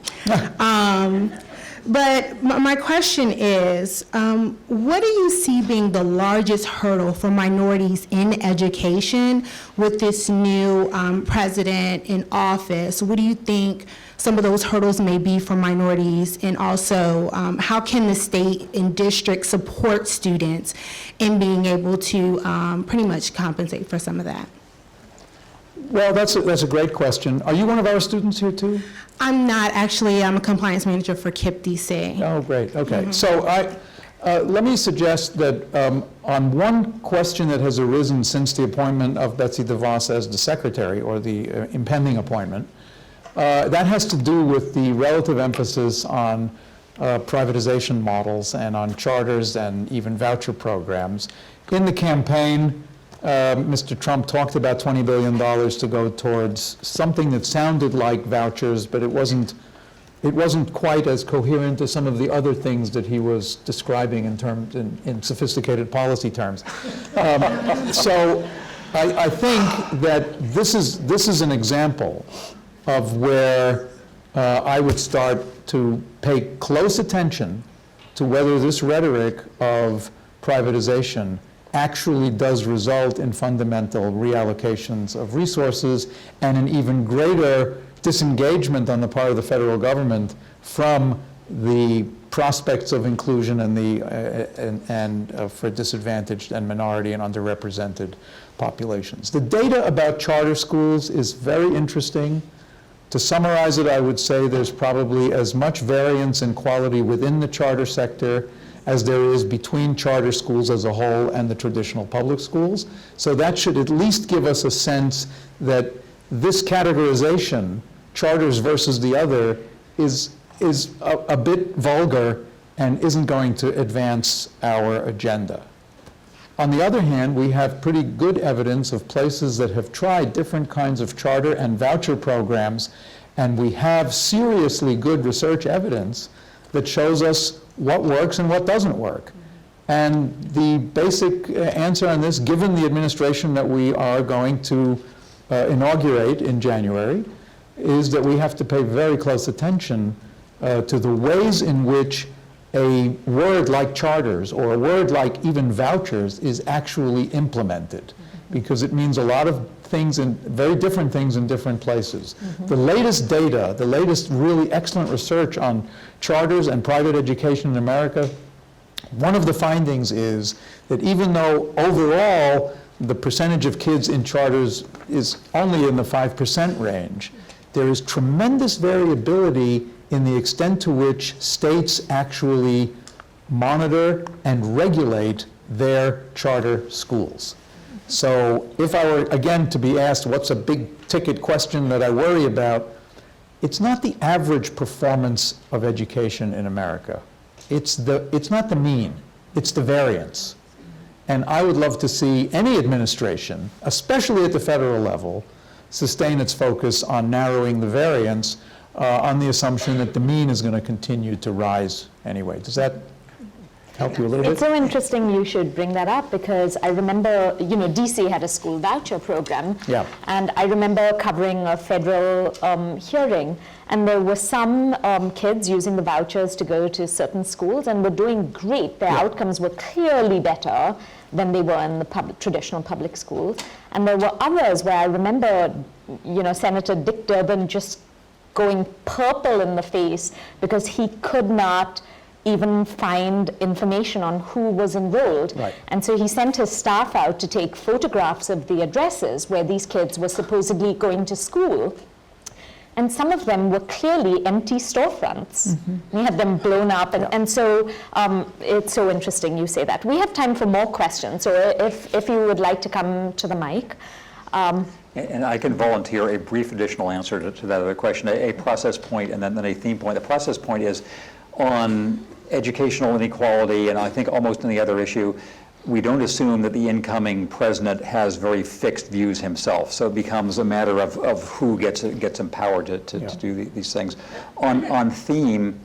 But my question is, what do you see being the largest hurdle for minorities in education with this new president in office? What do you think some of those hurdles may be for minorities? And also, how can the state and district support students in being able to pretty much compensate for some of that? Well, that's a great question. Are you one of our students here too? I'm not, actually. I'm a compliance manager for KIPP DC. Oh, great. Okay. So let me suggest that on one question that has arisen since the appointment of Betsy DeVos as the secretary, or the impending appointment, that has to do with the relative emphasis on privatization models and on charters and even voucher programs. In the campaign, Mr. Trump talked about $20 billion to go towards something that sounded like vouchers, but it wasn't quite as coherent as some of the other things that he was describing in sophisticated policy terms. So I think that this is an example of where I would start to pay close attention to whether this rhetoric of privatization actually does result in fundamental reallocations of resources and an even greater disengagement on the part of the federal government from the prospects of inclusion and for disadvantaged and minority and underrepresented populations. The data about charter schools is very interesting. To summarize it, I would say there's probably as much variance in quality within the charter sector as there is between charter schools as a whole and the traditional public schools. So that should at least give us a sense that this categorization, charters versus the other, is a bit vulgar and isn't going to advance our agenda. On the other hand, we have pretty good evidence of places that have tried different kinds of charter and voucher programs, and we have seriously good research evidence that shows us what works and what doesn't work. And the basic answer on this, given the administration that we are going to inaugurate in January, is that we have to pay very close attention to the ways in which a word like charters or a word like even vouchers is actually implemented, because it means a lot of things, and very different things in different places. The latest data, the latest really excellent research on charters and private education in America, one of the findings is that even though overall the percentage of kids in charters is only in the 5% range, there is tremendous variability in the extent to which states actually monitor and regulate their charter schools. So if I were, again, to be asked what's a big ticket question that I worry about, it's not the average performance of education in America. It's not the mean. It's the variance. And I would love to see any administration, especially at the federal level, sustain its focus on narrowing the variance on the assumption that the mean is going to continue to rise anyway. Does that help you a little bit? It's so interesting you should bring that up, because I remember, DC had a school voucher program. Yeah. And I remember covering a federal hearing, and there were some kids using the vouchers to go to certain schools and were doing great. Their outcomes were clearly better than they were in the traditional public schools. And there were others where I remember, Senator Dick Durbin just going purple in the face because he could not even find information on who was enrolled. Right. And so he sent his staff out to take photographs of the addresses where these kids were supposedly going to school. And some of them were clearly empty storefronts. We had them blown up. And so it's so interesting you say that. We have time for more questions. So if you would like to come to the mic. And I can volunteer a brief additional answer to that other question, a process point and then a theme point. The process point is on educational inequality, and I think almost any other issue, we don't assume that the incoming president has very fixed views himself. So it becomes a matter of who gets empowered to do these things. On theme,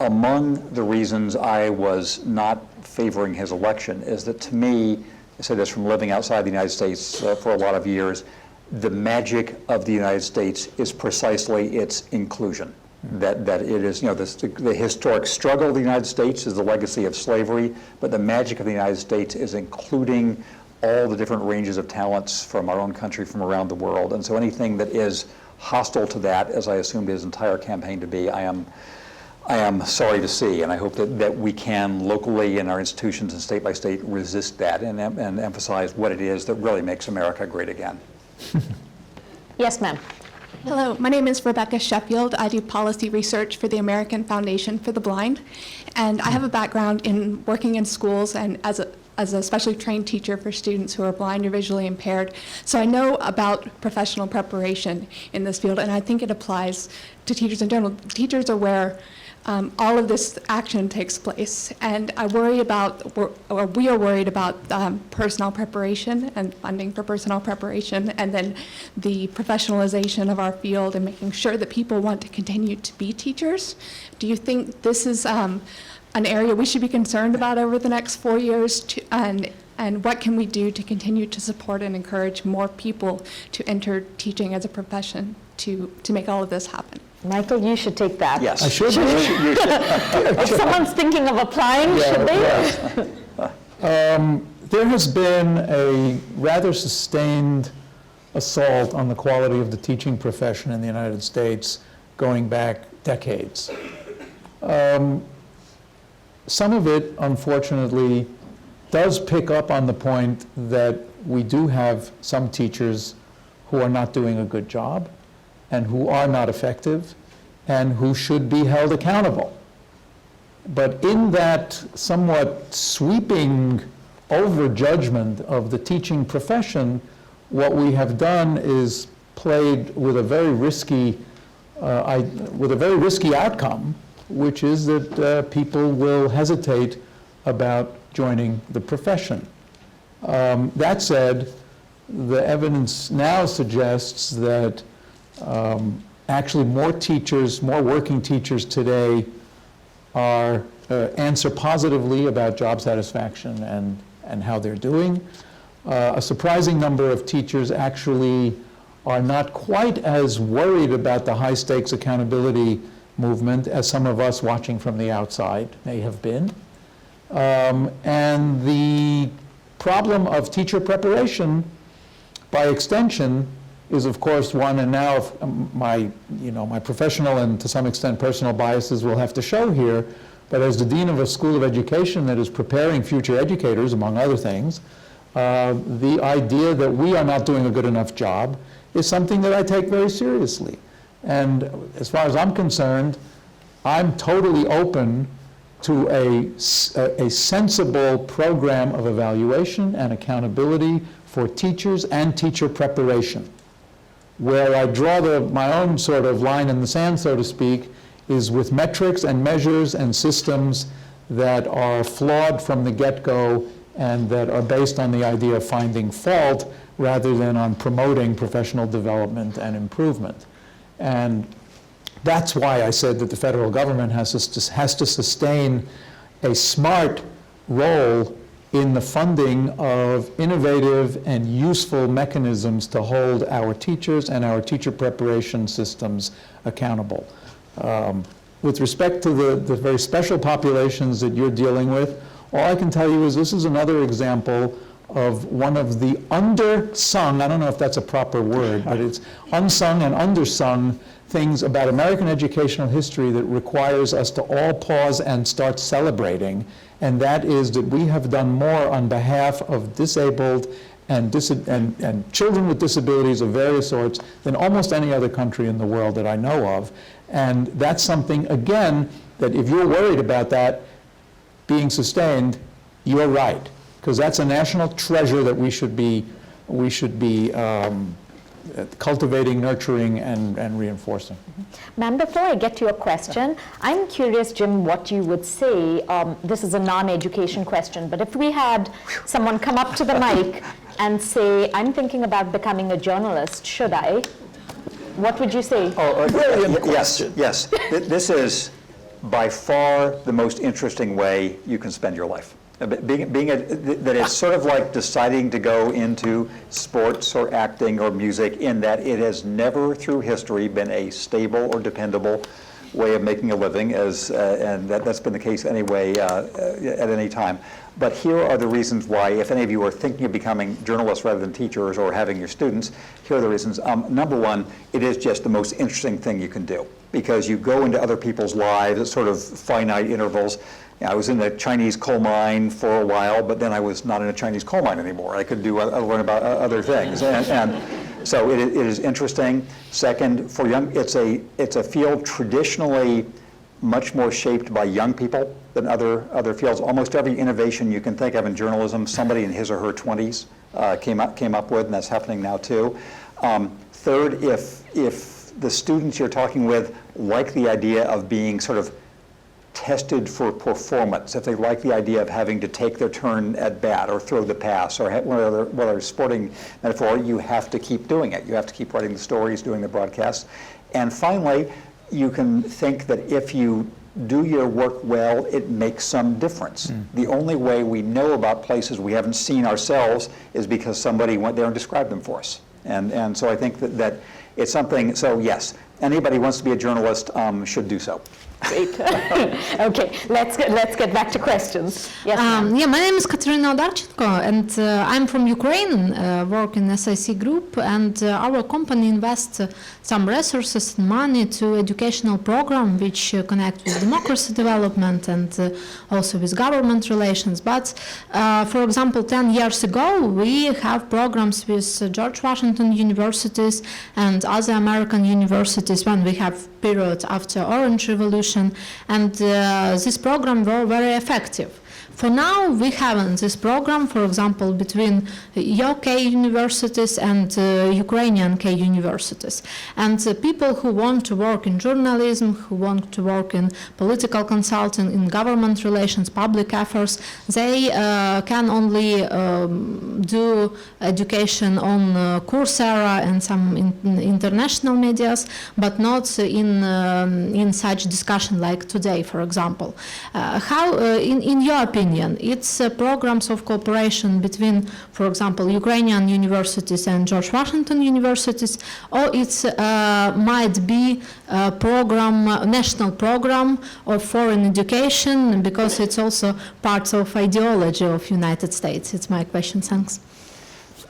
among the reasons I was not favoring his election is that, to me, I say this from living outside the United States for a lot of years, the magic of the United States is precisely its inclusion. That it is, the historic struggle of the United States is the legacy of slavery, but the magic of the United States is including all the different ranges of talents from our own country, from around the world. And so anything that is hostile to that, as I assumed his entire campaign to be, I am sorry to see, and I hope that we can locally in our institutions and state by state resist that and emphasize what it is that really makes America great again. Yes, ma'am. Hello, my name is Rebecca Sheffield. I do policy research for the American Foundation for the Blind, and I have a background in working in schools and as a specially trained teacher for students who are blind or visually impaired. So I know about professional preparation in this field, and I think it applies to teachers in general. Teachers are where all of this action takes place, and we are worried about personnel preparation and funding for personnel preparation, and then the professionalization of our field and making sure that people want to continue to be teachers. Do you think this is an area we should be concerned about over the next 4 years, and what can we do to continue to support and encourage more people to enter teaching as a profession to make all of this happen? Michael, you should take that. Yes. I should. If someone's thinking of applying, should they? There has been a rather sustained assault on the quality of the teaching profession in the United States going back decades. Some of it, unfortunately, does pick up on the point that we do have some teachers who are not doing a good job and who are not effective and who should be held accountable. But in that somewhat sweeping overjudgment of the teaching profession, what we have done is played with a very risky outcome, which is that people will hesitate about joining the profession. That said, the evidence now suggests that actually more working teachers today answer positively about job satisfaction and how they're doing. A surprising number of teachers actually are not quite as worried about the high stakes accountability movement as some of us watching from the outside may have been. And the problem of teacher preparation, by extension, is of course one, and now my professional and to some extent personal biases will have to show here, but as the dean of a school of education that is preparing future educators, among other things, the idea that we are not doing a good enough job is something that I take very seriously. And as far as I'm concerned, I'm totally open to a sensible program of evaluation and accountability for teachers and teacher preparation. Where I draw my own sort of line in the sand, so to speak, is with metrics and measures and systems that are flawed from the get-go and that are based on the idea of finding fault rather than on promoting professional development and improvement. And that's why I said that the federal government has to sustain a smart role in the funding of innovative and useful mechanisms to hold our teachers and our teacher preparation systems accountable. With respect to the very special populations that you're dealing with, all I can tell you is this is another example of one of the undersung, I don't know if that's a proper word, but it's unsung and undersung things about American educational history that requires us to all pause and start celebrating, and that is that we have done more on behalf of disabled and children with disabilities of various sorts than almost any other country in the world that I know of. And that's something, again, that if you're worried about that being sustained, you're right, because that's a national treasure that we should be cultivating, nurturing, and reinforcing. Ma'am, before I get to your question, I'm curious, Jim, what you would say. This is a non-education question, but if we had someone come up to the mic and say, I'm thinking about becoming a journalist, should I? What would you say? Yes. This is by far the most interesting way you can spend your life. That it's sort of like deciding to go into sports or acting or music, in that it has never through history been a stable or dependable way of making a living, and that's been the case anyway at any time. But here are the reasons why, if any of you are thinking of becoming journalists rather than teachers or having your students, here are the reasons. Number one, it is just the most interesting thing you can do, because you go into other people's lives at sort of finite intervals. I was in the Chinese coal mine for a while, but then I was not in a Chinese coal mine anymore. I could learn about other things, and so it is interesting. Second, for young, it's a field traditionally much more shaped by young people than other fields. Almost every innovation you can think of in journalism, somebody in his or her 20s came up with, and that's happening now too. Third, if the students you're talking with like the idea of being sort of tested for performance, if they like the idea of having to take their turn at bat or throw the pass or whatever sporting metaphor, you have to keep doing it. You have to keep writing the stories, doing the broadcasts. And finally, you can think that if you do your work well, it makes some difference. The only way we know about places we haven't seen ourselves is because somebody went there and described them for us. And so I think that it's something, so yes, anybody who wants to be a journalist should do so. Great. Okay, let's get back to questions. Yes, ma'am. Yeah, my name is Katerina Odarchenko, and I'm from Ukraine, work in SIC Group, and our company invests some resources and money to educational program which connect with democracy development and also with government relations. But, for example, 10 years ago, we have programs with George Washington universities and other American universities when we have period after Orange Revolution, and this program were very effective. For now, we haven't this program, for example, between UK universities and Ukrainian K universities. And people who want to work in journalism, who want to work in political consulting, in government relations, public affairs, they can only do education on Coursera and some international medias, but not in such discussion like today, for example. How, in your opinion, it's programs of cooperation between, for example, Ukrainian universities and George Washington universities, or it's might be a program, a national program of foreign education, because it's also part of ideology of United States. It's my question. Thanks.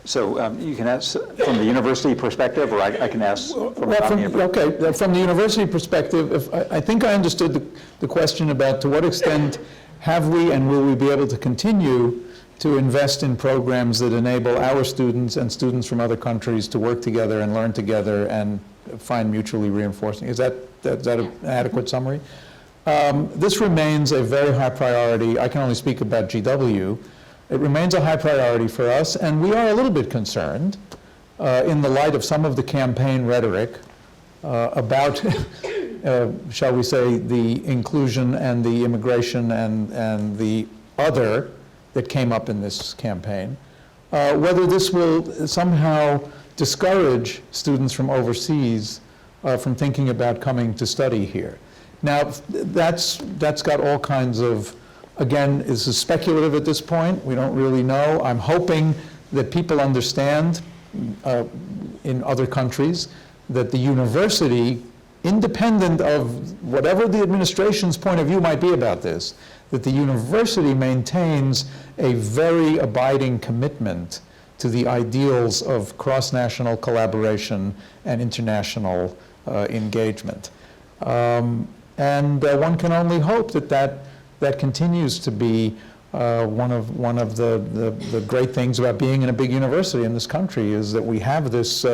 So you can ask from the university perspective, or I can ask from the university perspective, I think I understood the question about to what extent have we and will we be able to continue to invest in programs that enable our students and students from other countries to work together and learn together and find mutually reinforcing? Is that an adequate summary? This remains a very high priority. I can only speak about GW. It remains a high priority for us, and we are a little bit concerned in the light of some of the campaign rhetoric about shall we say, the inclusion and the immigration and the other that came up in this campaign, whether this will somehow discourage students from overseas from thinking about coming to study here. Now, that's got all kinds of, again, this is speculative at this point. We don't really know. I'm hoping that people understand in other countries that the university, independent of whatever the administration's point of view might be about this, that the university maintains a very abiding commitment to the ideals of cross-national collaboration and international engagement. And one can only hope that continues to be one of the great things about being in a big university in this country, is that we have this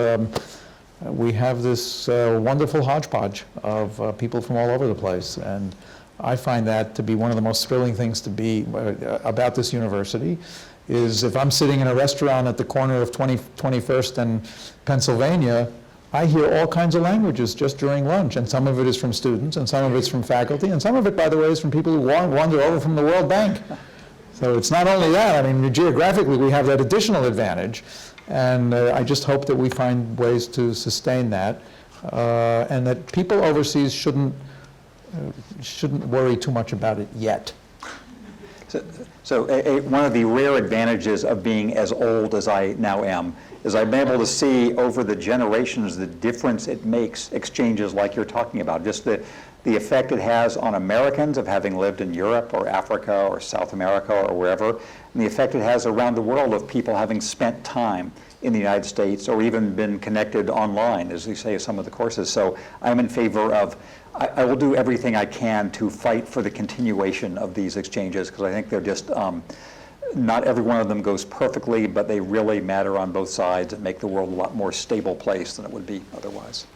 wonderful hodgepodge of people from all over the place. And I find that to be one of the most thrilling things to be about this university, is if I'm sitting in a restaurant at the corner of 21st and Pennsylvania, I hear all kinds of languages just during lunch, and some of it is from students, and some of it's from faculty, and some of it, by the way, is from people who wander over from the World Bank. So it's not only that, I mean, geographically we have that additional advantage, and I just hope that we find ways to sustain that, and that people overseas shouldn't worry too much about it yet. So one of the rare advantages of being as old as I now am is I've been able to see over the generations the difference it makes, exchanges like you're talking about, just the effect it has on Americans of having lived in Europe or Africa or South America or wherever, and the effect it has around the world of people having spent time in the United States or even been connected online, as we say, some of the courses. So I'm in favor of, I will do everything I can to fight for the continuation of these exchanges, because I think they're just, not every one of them goes perfectly, but they really matter on both sides and make the world a lot more stable place than it would be otherwise.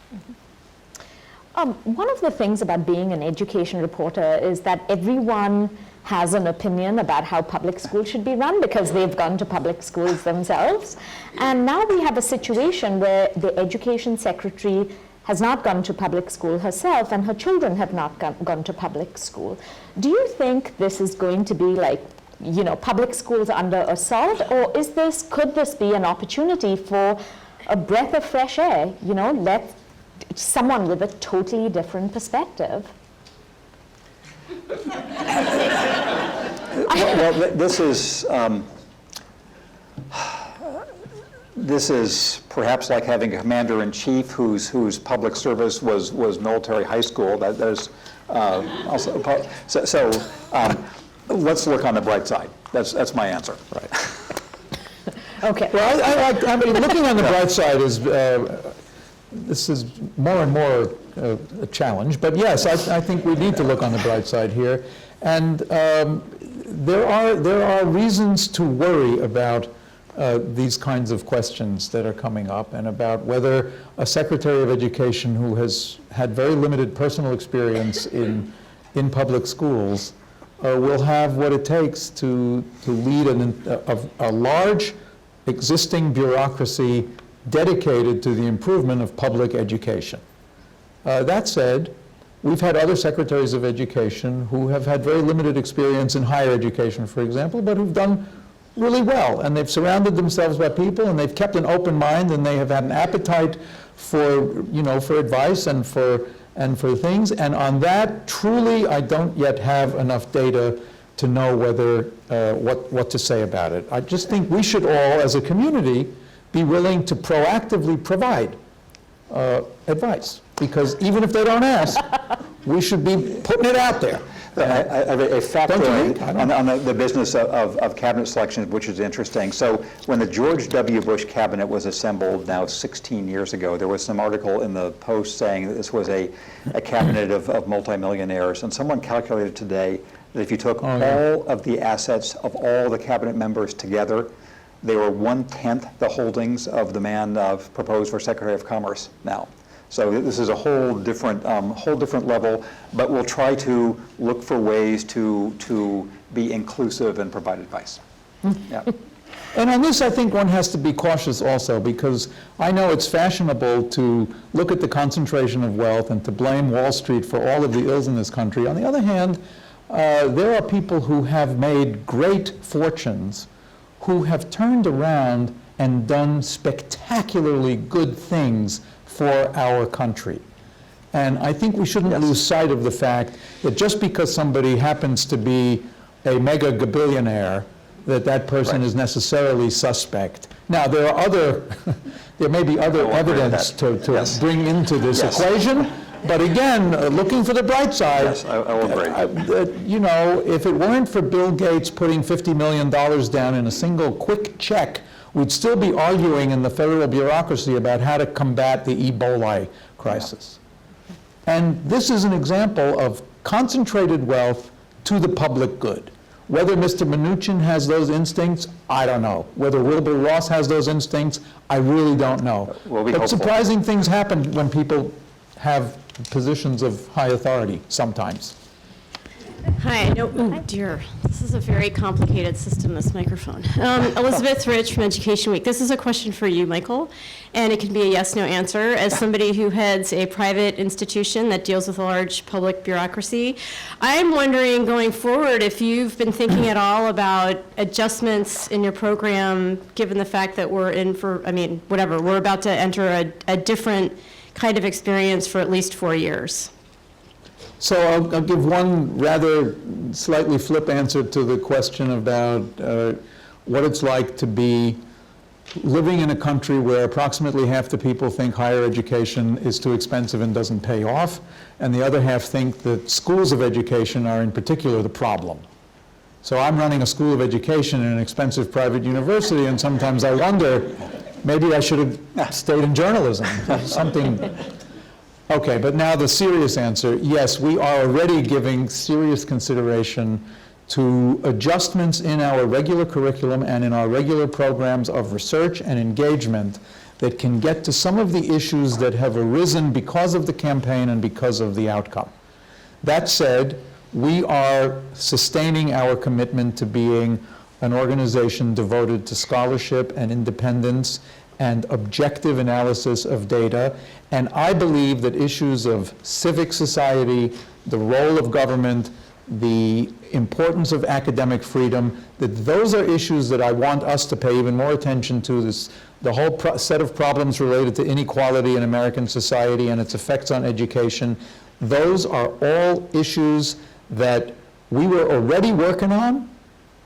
One of the things about being an education reporter is that everyone has an opinion about how public schools should be run because they've gone to public schools themselves. And now we have a situation where the education secretary has not gone to public school herself, and her children have not gone to public school. Do you think this is going to be like, you know, public schools under assault, or could this be an opportunity for a breath of fresh air? You know, let someone with a totally different perspective. Well, this is perhaps like having a commander-in-chief whose public service was military high school. Let's look on the bright side. That's my answer. Right. Okay. Well, I mean, looking on the bright side is, this is more and more a challenge, but yes, I think we need to look on the bright side here. And there are reasons to worry about these kinds of questions that are coming up, and about whether a Secretary of Education who has had very limited personal experience in public schools will have what it takes to lead a large existing bureaucracy dedicated to the improvement of public education. That said, we've had other secretaries of education who have had very limited experience in higher education, for example, but who've done really well, and they've surrounded themselves by people, and they've kept an open mind, and they have had an appetite for, you know, for advice and for things. And on that, truly, I don't yet have enough data to know whether what to say about it. I just think we should all, as a community, be willing to proactively provide advice, because even if they don't ask, we should be putting it out there. I have a factoid on the business of cabinet selection, which is interesting. So when the George W. Bush cabinet was assembled now 16 years ago, there was some article in the Post saying that this was a cabinet of multimillionaires. And someone calculated today that if you took all of the assets of all the cabinet members together, they were 1/10 the holdings of the man proposed for Secretary of Commerce now. So this is a whole different level, but we'll try to look for ways to be inclusive and provide advice. Yeah. And on this, I think one has to be cautious also, because I know it's fashionable to look at the concentration of wealth and to blame Wall Street for all of the ills in this country. On the other hand, there are people who have made great fortunes who have turned around and done spectacularly good things for our country. And I think we shouldn't lose sight of the fact that just because somebody happens to be a mega gabillionaire, that person is necessarily suspect. Now, there may be other evidence to bring into this equation, but again, looking for the bright side. Yes, I will agree. You know, if it weren't for Bill Gates putting $50 million down in a single quick check, we'd still be arguing in the federal bureaucracy about how to combat the Ebola crisis. And this is an example of concentrated wealth to the public good. Whether Mr. Mnuchin has those instincts, I don't know. Whether Wilbur Ross has those instincts, I really don't know. We'll be but hopeful. surprising things happen when people have positions of high authority sometimes. Hi, oh dear, this is a very complicated system, this microphone. Elizabeth Rich from Education Week. This is a question for you, Michael, and it can be a yes/no answer. As somebody who heads a private institution that deals with a large public bureaucracy, I'm wondering going forward if you've been thinking at all about adjustments in your program, given the fact that we're we're about to enter a different kind of experience for at least 4 years. So I'll give one rather slightly flip answer to the question about what it's like to be living in a country where approximately half the people think higher education is too expensive and doesn't pay off, and the other half think that schools of education are in particular the problem. So I'm running a school of education in an expensive private university, and sometimes I wonder, maybe I should have stayed in journalism, something. Okay, but now the serious answer, yes, we are already giving serious consideration to adjustments in our regular curriculum and in our regular programs of research and engagement that can get to some of the issues that have arisen because of the campaign and because of the outcome. That said, we are sustaining our commitment to being an organization devoted to scholarship and independence and objective analysis of data. And I believe that issues of civic society, the role of government, the importance of academic freedom, that those are issues that I want us to pay even more attention to. The whole set of problems related to inequality in American society and its effects on education, those are all issues that we were already working on,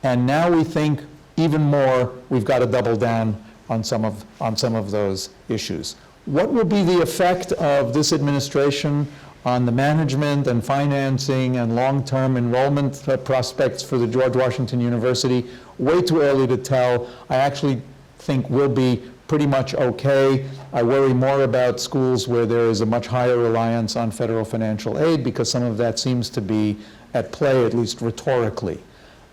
and now we think even more we've got to double down on some of those issues. What will be the effect of this administration on the management and financing and long-term enrollment prospects for the George Washington University? Way too early to tell. I actually think we'll be pretty much okay. I worry more about schools where there is a much higher reliance on federal financial aid, because some of that seems to be at play, at least rhetorically.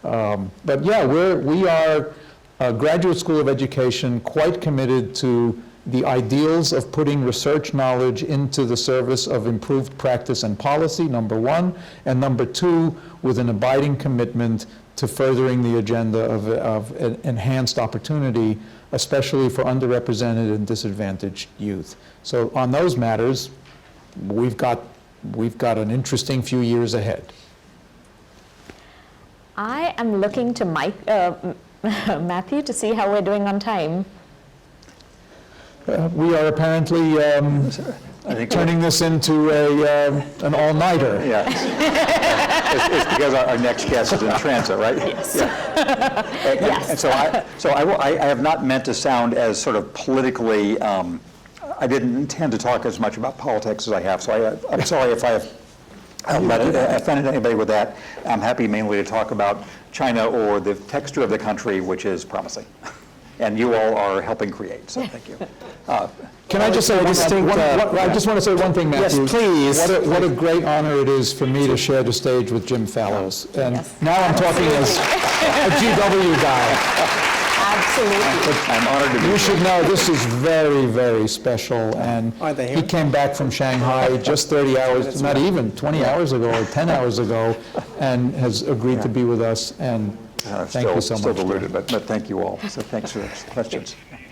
But yeah, we are a graduate school of education quite committed to the ideals of putting research knowledge into the service of improved practice and policy, number one, and number two, with an abiding commitment to furthering the agenda of enhanced opportunity, especially for underrepresented and disadvantaged youth. So on those matters, we've got an interesting few years ahead. I am looking to Matthew to see how we're doing on time. We are apparently turning this into an all-nighter. Yeah. It's because our next guest is in transit, right? Yes. Yeah. And so I have not meant to sound as sort of politically, I didn't intend to talk as much about politics as I have, so I'm sorry if I have offended anybody with that. I'm happy mainly to talk about China or the texture of the country, which is promising. And you all are helping create, so thank you. Can I just say I just want to say one thing, Matthew. Yes, please. What a great honor it is for me to share the stage with Jim Fallows. And now I'm talking as a GW guy. Absolutely. I'm honored to be here. You should know this is very, very special. And he came back from Shanghai just 30 hours, not even 20 hours ago or 10 hours ago, and has agreed to be with us. And kind of Thank you so still much, diluted, but thank you all. So thanks for the questions.